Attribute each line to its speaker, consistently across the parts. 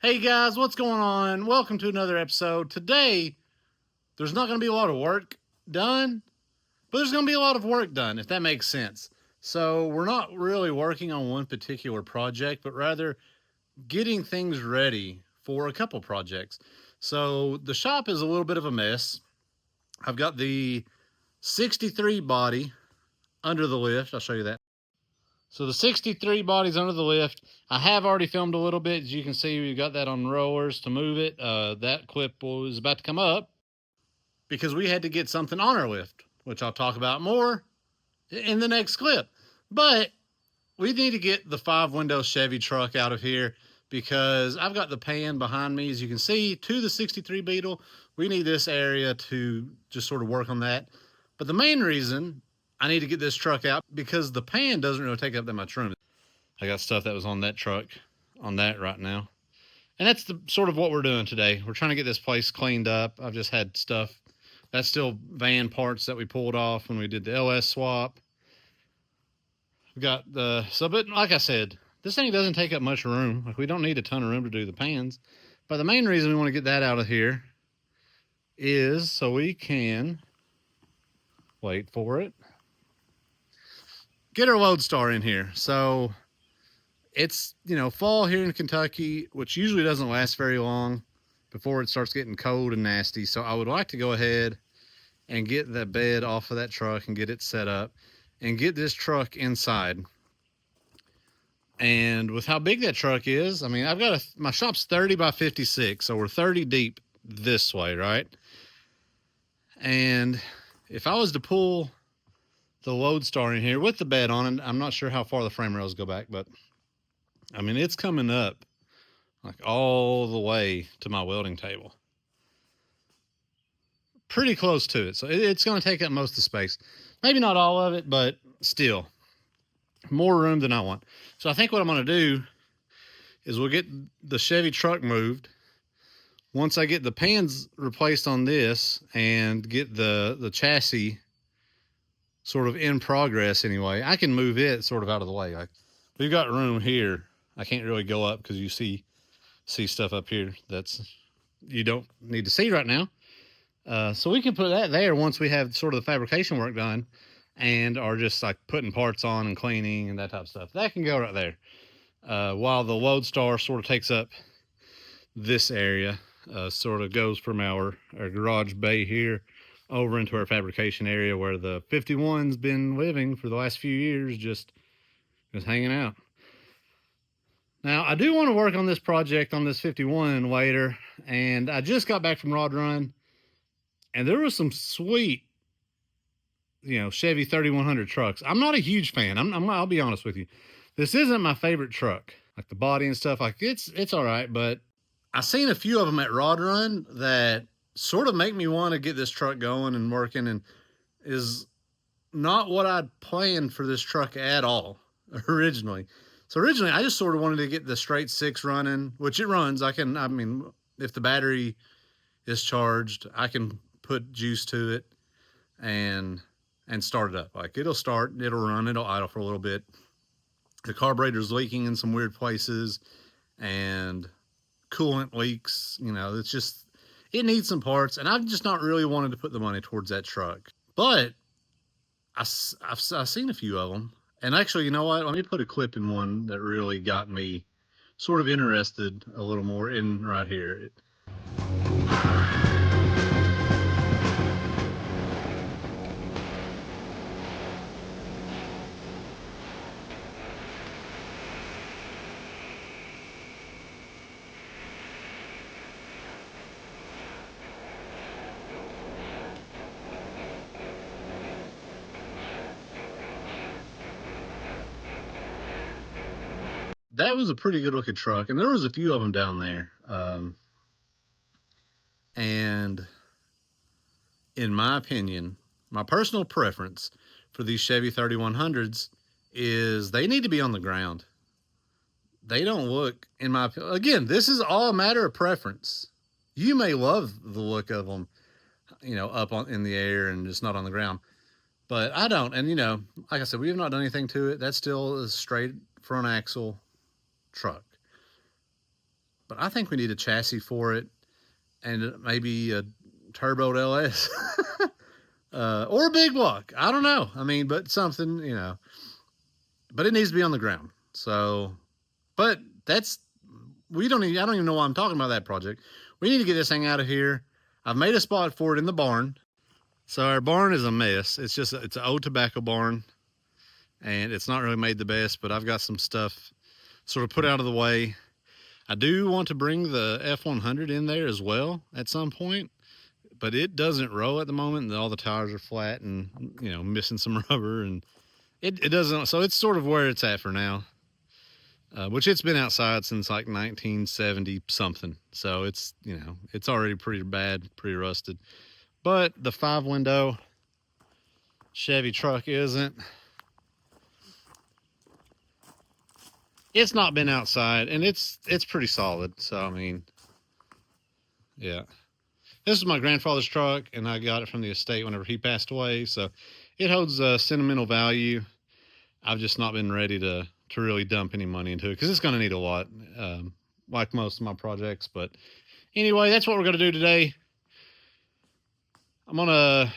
Speaker 1: Hey guys, what's going on? Welcome to another episode. Today, there's not going to be a lot of work done, but there's going to be a lot of work done, if that makes sense. So, we're not really working on one particular project, but rather getting things ready for a couple projects. So, the shop is a little bit of a mess. I've got the 63 body under the lift. I'll show you that. So the 63 body's under the lift. I have already filmed a little bit. As you can see, we've got that on rollers to move it. That clip was about to come up because we had to get something on our lift, which I'll talk about more in the next clip. But we need to get the 5-window Chevy truck out of here because I've got the pan behind me, as you can see, to the 63 Beetle. We need this area to just sort of work on that. But the main reason I need to get this truck out because the pan doesn't really take up that much room. I got stuff that was on that truck on that right now. And that's the sort of what we're doing today. We're trying to get this place cleaned up. I've just had stuff. That's still van parts that we pulled off when we did the LS swap. We've got the, but like I said, this thing doesn't take up much room. Like, we don't need a ton of room to do the pans. But the main reason we want to get that out of here is so we can, wait for it, get our Loadstar in here. So it's, fall here in Kentucky, which usually doesn't last very long before it starts getting cold and nasty. So I would like to go ahead and get that bed off of that truck and get it set up and get this truck inside. And with how big that truck is, I mean, my shop's 30 by 56, so we're 30 deep this way, right? And if I was to pull the Loadstar in here with the bed on it, I'm not sure how far the frame rails go back, but I mean, it's coming up like all the way to my welding table. Pretty close to it. So it's going to take up most of the space. Maybe not all of it, but still more room than I want. So I think what I'm going to do is we'll get the Chevy truck moved. Once I get the pans replaced on this and get the chassis sort of in progress anyway, I can move it sort of out of the way. Like, we've got room here. I can't really go up because you see stuff up here that's you don't need to see right now. So we can put that there once we have sort of the fabrication work done and are just like putting parts on and cleaning and that type of stuff. That can go right there. While the Loadstar sort of takes up this area, sort of goes from our garage bay here over into our fabrication area where the 51's been living for the last few years, just hanging out. Now, I do want to work on this project on this 51 later, and I just got back from Rod Run, and there was some sweet, Chevy 3100 trucks. I'm not a huge fan. I'll be honest with you. This isn't my favorite truck. Like, the body and stuff, like, it's all right, but I've seen a few of them at Rod Run that sort of make me want to get this truck going and working, and is not what I'd planned for this truck at all originally. So originally, I just sort of wanted to get the straight 6 running, which it runs. I mean, if the battery is charged, I can put juice to it and start it up. Like, it'll start, it'll run, it'll idle for a little bit. The carburetor's leaking in some weird places and coolant leaks. It's just, it needs some parts, and I've just not really wanted to put the money towards that truck. But I've seen a few of them. And actually, you know what? Let me put a clip in one that really got me sort of interested a little more in right here. That was a pretty good looking truck, and there was a few of them down there. And in my opinion, my personal preference for these Chevy 3100s is they need to be on the ground. They don't look, in my opinion, again, this is all a matter of preference. You may love the look of them, up in the air and just not on the ground. But I don't. And, like I said, we have not done anything to it. That's still a straight front axle truck. but I think we need a chassis for it, and maybe a turboed LS. Or a big block. I don't know. I mean, but something, you know. But it needs to be on the ground. So, but that's, I don't even know why I'm talking about that project. We need to get this thing out of here. I've made a spot for it in the barn. So our barn is a mess. It's an old tobacco barn, and it's not really made the best, but I've got some stuff sort of put out of the way. I do want to bring the F100 in there as well at some point, but it doesn't roll at the moment, and all the tires are flat and, you know, missing some rubber, and it doesn't, so it's sort of where it's at for now. Which it's been outside since like 1970 something. So it's, you know, it's already pretty bad, pretty rusted. But the 5-window Chevy truck isn't. It's not been outside, and it's pretty solid. So, I mean, yeah. This is my grandfather's truck, and I got it from the estate whenever he passed away. So it holds sentimental value. I've just not been ready to really dump any money into it, because it's going to need a lot, like most of my projects. But anyway, that's what we're going to do today. I'm going to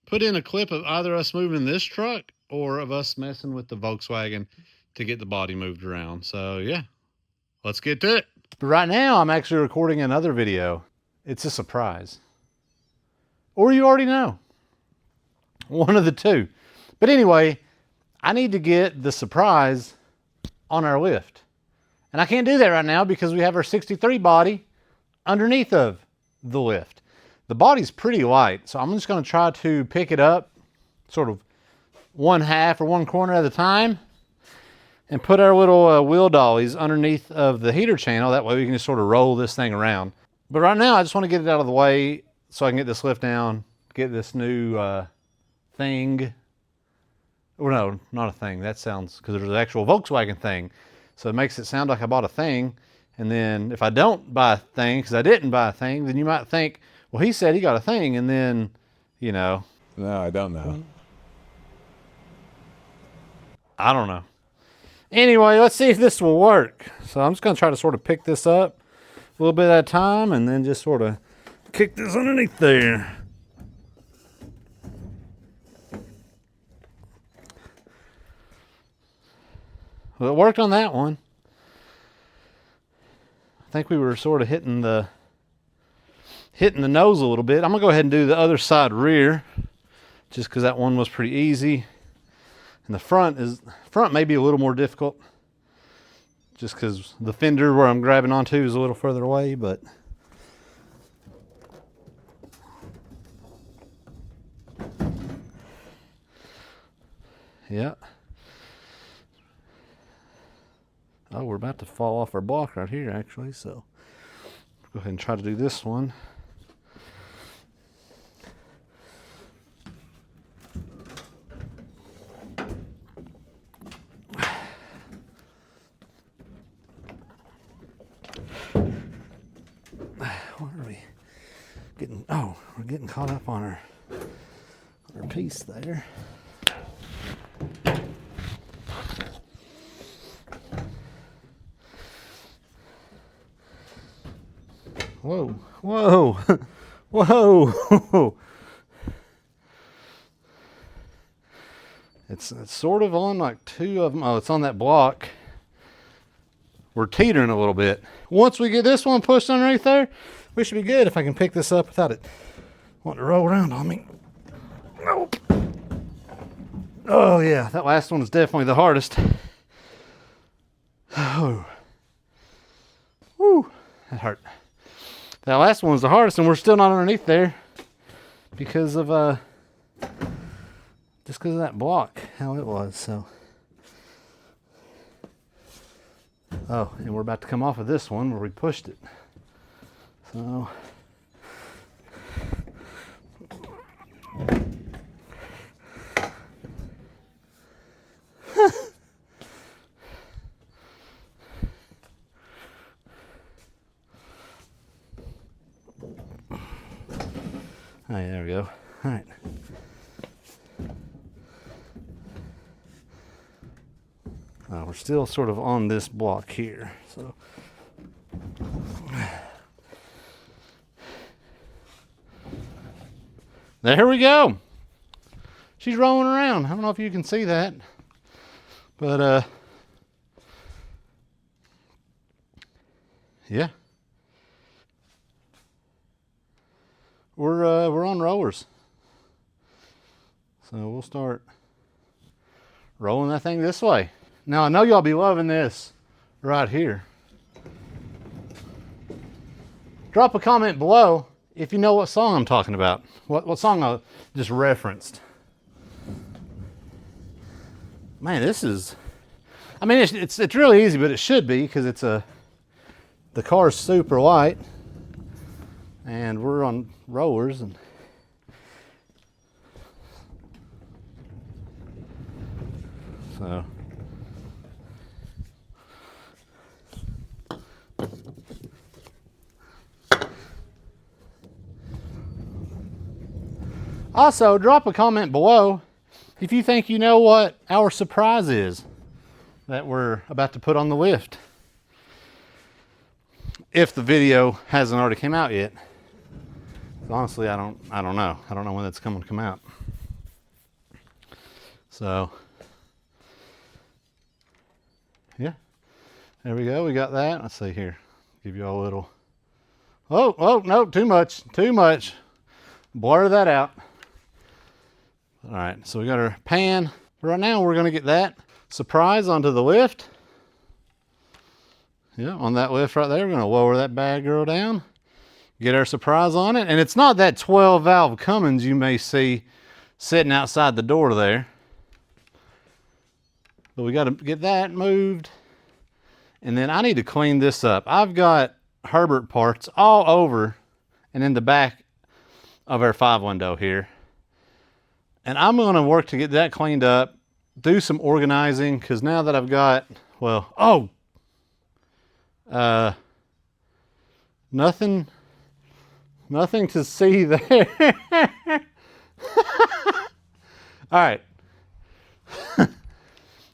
Speaker 1: put in a clip of either us moving this truck or of us messing with the Volkswagen to get the body moved around. So yeah, let's get to it. But right now I'm actually recording another video. It's a surprise, or you already know, one of the two. But anyway, I need to get the surprise on our lift. And I can't do that right now because we have our 63 body underneath of the lift. The body's pretty light, so I'm just going to try to pick it up sort of one half or one corner at a time and put our little wheel dollies underneath of the heater channel. That way we can just sort of roll this thing around. But right now I just want to get it out of the way so I can get this lift down, get this new thing. Well, no, not a thing. That sounds, because there's an actual Volkswagen thing. So it makes it sound like I bought a thing. And then if I don't buy a thing, because I didn't buy a thing, then you might think, well, he said he got a thing. And then, you know.
Speaker 2: No, I don't know.
Speaker 1: I don't know. Anyway, let's see if this will work. So I'm just going to try to sort of pick this up a little bit at a time and then just sort of kick this underneath there. Well, it worked on that one. I think we were sort of hitting the nose a little bit. I'm gonna go ahead and do the other side rear, just because that one was pretty easy. And the front may be a little more difficult, just because the fender where I'm grabbing onto is a little further away. But yeah. Oh, we're about to fall off our block right here, actually, so go ahead and try to do this one. Where are we getting? Oh, we're getting caught up on our piece there. Whoa, whoa, whoa. It's sort of on like two of them. Oh, it's on that block. We're teetering a little bit. Once we get this one pushed underneath there, we should be good if I can pick this up without it wanting to roll around on me. Nope. Oh yeah, that last one is definitely the hardest. Oh. Woo, that hurt. That last one was the hardest, and we're still not underneath there because of just because of that block, how it was. So, oh, and we're about to come off of this one where we pushed it. So, oh, yeah, there we go. All right. We're still sort of on this block here. So There we go. She's rolling around. I don't know if you can see that, but yeah, we're on rollers. So we'll start rolling that thing this way. Now I know y'all be loving this right here. Drop a comment below if you know what song I'm talking about. What song I just referenced. Man, this is, I mean, it's really easy, but it should be, because the car's super light and we're on rollers, and so also drop a comment below if you think you know what our surprise is that we're about to put on the lift. If the video hasn't already came out yet. Honestly, I don't know. I don't know when that's coming to come out. So yeah, there we go. We got that. Let's see here. Give you all a little. Oh no, too much. Blur that out. All right, so we got our pan. Right now we're gonna get that surprise onto the lift. Yeah, on that lift right there, we're gonna lower that bad girl down, get our surprise on it. And it's not that 12 valve Cummins you may see sitting outside the door there. But we gotta get that moved. And then I need to clean this up. I've got Herbert parts all over and in the back of our 5 window here. And I'm going to work to get that cleaned up, do some organizing, because now that I've got, well, nothing to see there. All right.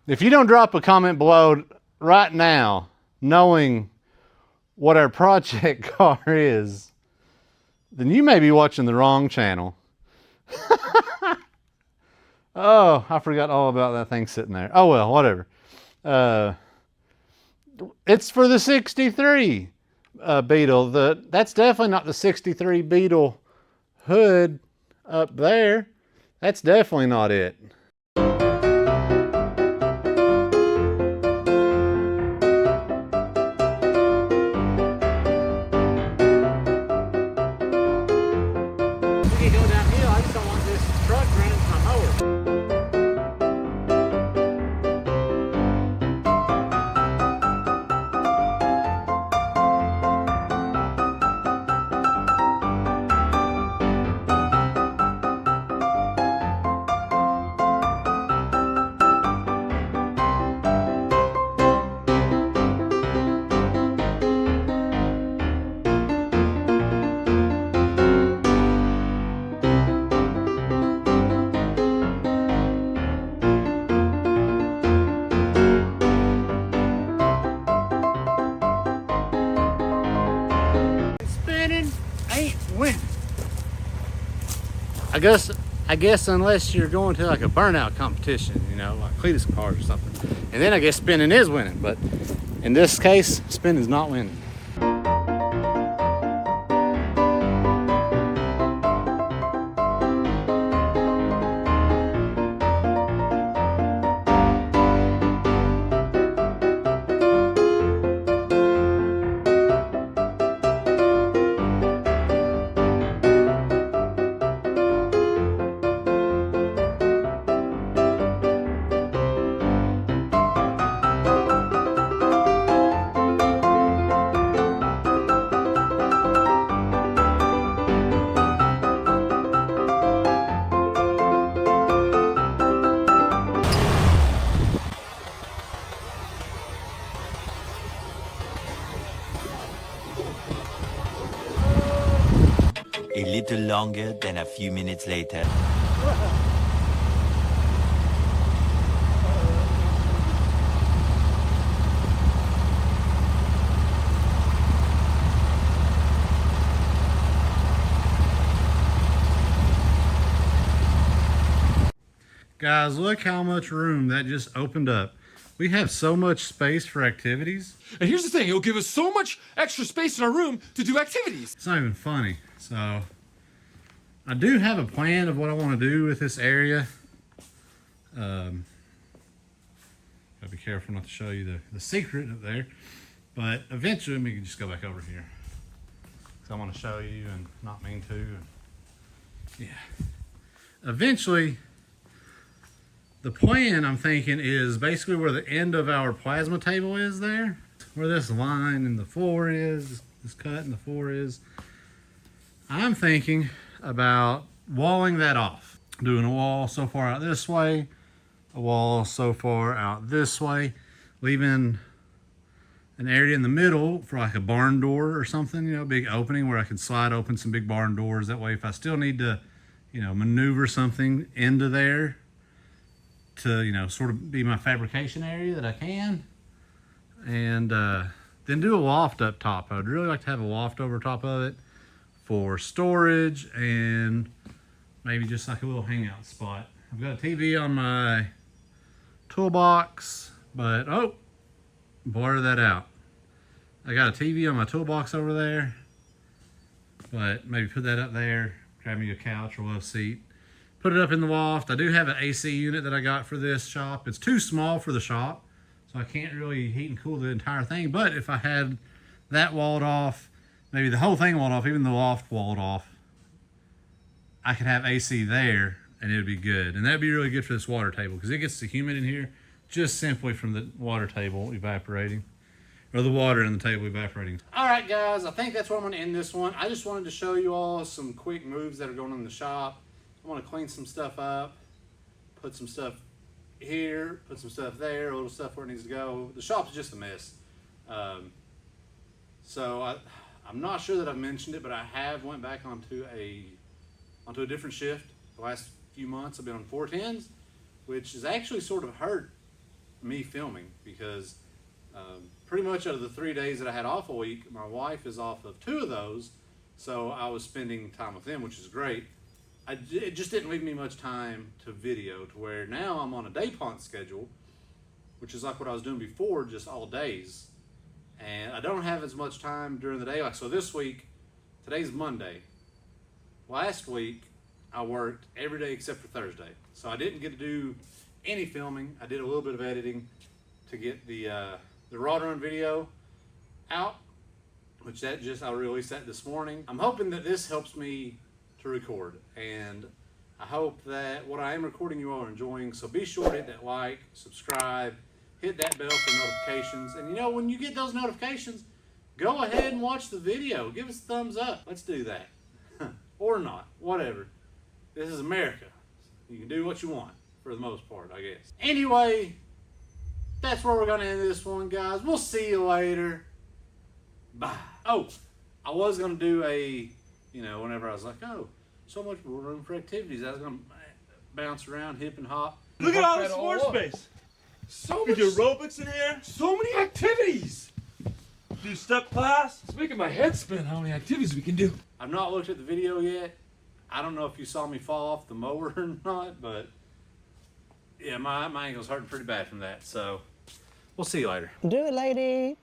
Speaker 1: If you don't drop a comment below right now, knowing what our project car is, then you may be watching the wrong channel. Oh, I forgot all about that thing sitting there. Oh well, whatever. It's for the 63 Beetle. That's definitely not the 63 Beetle hood up there. That's definitely not it. I guess unless you're going to like a burnout competition, you know, like Cletus cars or something. And then I guess spinning is winning, but in this case, spinning is not winning.
Speaker 2: A little longer than a few minutes later.
Speaker 1: Guys, look how much room that just opened up. We have so much space for activities.
Speaker 3: And here's the thing, it'll give us so much extra space in our room to do activities.
Speaker 1: It's not even funny. So I do have a plan of what I want to do with this area. Gotta be careful not to show you the secret up there. But eventually we can just go back over here. So I want to show you and not mean to. Yeah. Eventually, the plan I'm thinking is basically where the end of our plasma table is there. Where this line in the floor is, this cut in the floor is. I'm thinking about walling that off. Doing a wall so far out this way, a wall so far out this way, leaving an area in the middle for like a barn door or something, you know, big opening where I can slide open some big barn doors. That way if I still need to, you know, maneuver something into there to, you know, sort of be my fabrication area, that I can. And then do a loft up top. I would really like to have a loft over top of it for storage and maybe just like a little hangout spot. I've got a TV on my toolbox, but oh, blur that out. I got a TV on my toolbox over there, but maybe put that up there, grab me a couch or love seat, put it up in the loft. I do have an AC unit that I got for this shop. It's too small for the shop, so I can't really heat and cool the entire thing. But if I had that walled off, maybe the whole thing walled off, even the loft walled off, I could have AC there and it would be good. And that'd be really good for this water table because it gets too humid in here just simply from the water table evaporating, or the water in the table evaporating. All right, guys, I think that's where I'm going to end this one. I just wanted to show you all some quick moves that are going on in the shop. I want to clean some stuff up, put some stuff here, put some stuff there, a little stuff where it needs to go. The shop's just a mess. So I'm not sure that I've mentioned it, but I have went back onto a different shift. The last few months I've been on 410s, which has actually sort of hurt me filming because pretty much out of the 3 days that I had off a week, my wife is off of 2 of those, so I was spending time with them, which is great. It just didn't leave me much time to video, to where now I'm on a day punt schedule, which is like what I was doing before, just all days. And I don't have as much time during the day. Like, so this week, today's Monday. Last week, I worked every day except for Thursday. So I didn't get to do any filming. I did a little bit of editing to get the raw run video out, which I released that this morning. I'm hoping that this helps me to record, and I hope that what I am recording you all are enjoying. So be sure to hit that like, subscribe, hit that bell for notifications, and you know, when you get those notifications, go ahead and watch the video. Give us a thumbs up. Let's do that. Or not, whatever. This is America. You can do what you want for the most part, I guess. Anyway, that's where we're gonna end this one, guys. We'll see you later. Bye. Oh, I was gonna do a, you know, whenever I was like, oh, so much more room for activities, I was gonna bounce around, hip and hop.
Speaker 4: Look at all this floor space.
Speaker 3: So
Speaker 4: We
Speaker 3: much,
Speaker 4: do aerobics in here.
Speaker 3: so many activities.
Speaker 4: Do step class.
Speaker 3: It's making my head spin how many activities we can do.
Speaker 1: I've not looked at the video yet. I don't know if you saw me fall off the mower or not, but yeah, my ankle's hurting pretty bad from that. So we'll see you later.
Speaker 5: Do it, lady.